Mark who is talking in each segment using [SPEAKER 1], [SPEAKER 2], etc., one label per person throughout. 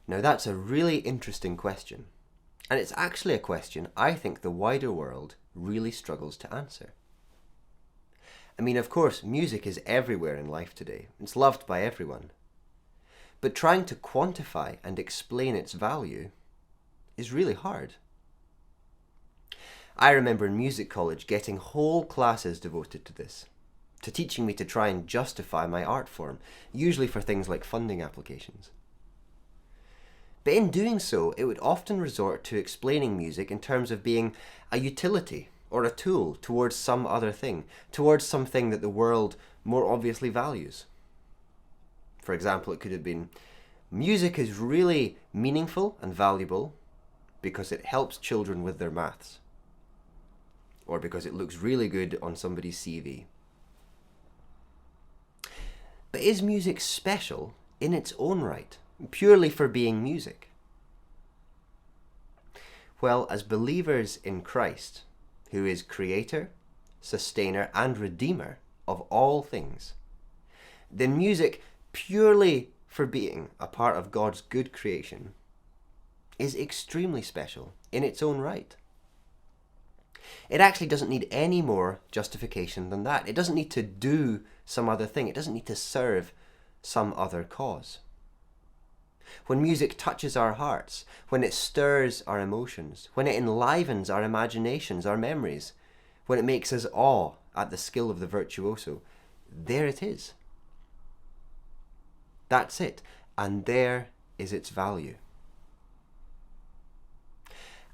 [SPEAKER 1] Now that's a really interesting question, and it's actually a question I think the wider world really struggles to answer. I mean, of course, music is everywhere in life today. It's loved by everyone. But trying to quantify and explain its value is really hard. I remember in music college getting whole classes devoted to this, to teaching me to try and justify my art form, usually for things like funding applications. But in doing so, it would often resort to explaining music in terms of being a utility or a tool towards some other thing, towards something that the world more obviously values. For example, it could have been, music is really meaningful and valuable because it helps children with their maths, or because it looks really good on somebody's CV. But is music special in its own right, purely for being music? Well, as believers in Christ, who is creator, sustainer, and redeemer of all things, then music, purely for being a part of God's good creation, is extremely special in its own right. It actually doesn't need any more justification than that. It doesn't need to do some other thing. It doesn't need to serve some other cause. When music touches our hearts, when it stirs our emotions, when it enlivens our imaginations, our memories, when it makes us awe at the skill of the virtuoso, there it is. That's it, and there is its value.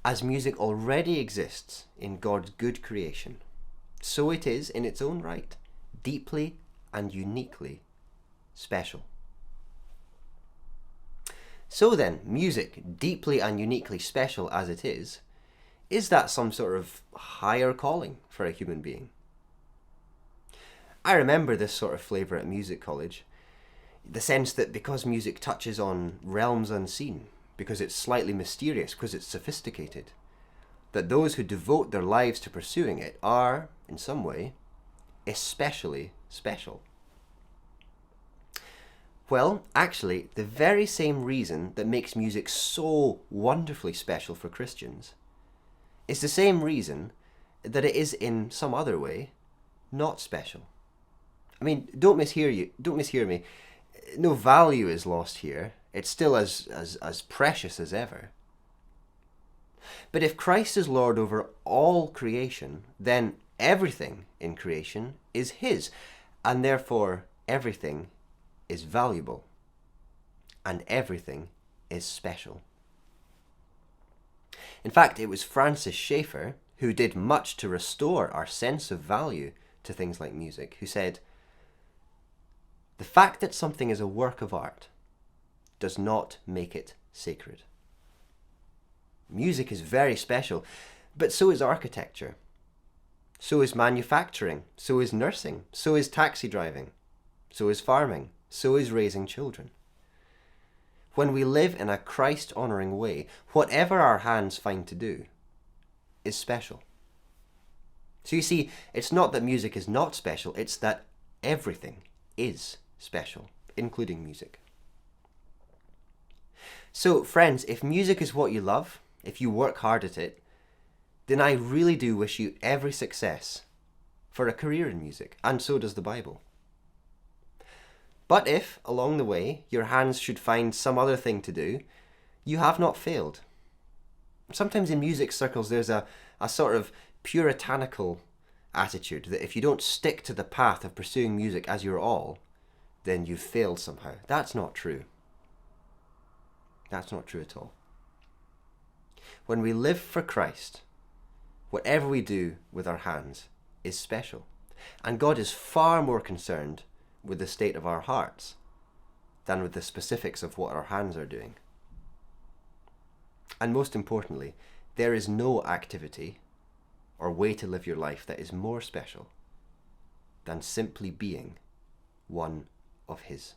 [SPEAKER 1] As music already exists in God's good creation, so it is in its own right, deeply and uniquely special. So then, music, deeply and uniquely special as it is that some sort of higher calling for a human being? I remember this sort of flavour at music college, the sense that because music touches on realms unseen, because it's slightly mysterious, because it's sophisticated, that those who devote their lives to pursuing it are, in some way, especially special. Well, actually, the very same reason that makes music so wonderfully special for Christians is the same reason that it is in some other way not special. I mean, don't mishear me. No value is lost here. It's still as precious as ever. But if Christ is Lord over all creation, then everything in creation is his, and therefore everything is valuable, and everything is special. In fact, it was Francis Schaeffer, who did much to restore our sense of value to things like music, who said, "The fact that something is a work of art does not make it sacred." Music is very special, but so is architecture. So is manufacturing, so is nursing, so is taxi driving, so is farming, so is raising children. When we live in a Christ-honouring way, whatever our hands find to do is special. So you see, it's not that music is not special, it's that everything is special, including music. So friends, if music is what you love, if you work hard at it, then I really do wish you every success for a career in music, and so does the Bible. But if, along the way, your hands should find some other thing to do, you have not failed. Sometimes in music circles there's a sort of puritanical attitude that if you don't stick to the path of pursuing music as your all, then you've failed somehow. That's not true. That's not true at all. When we live for Christ, whatever we do with our hands is special. And God is far more concerned with the state of our hearts than with the specifics of what our hands are doing. And most importantly, there is no activity or way to live your life that is more special than simply being one of His.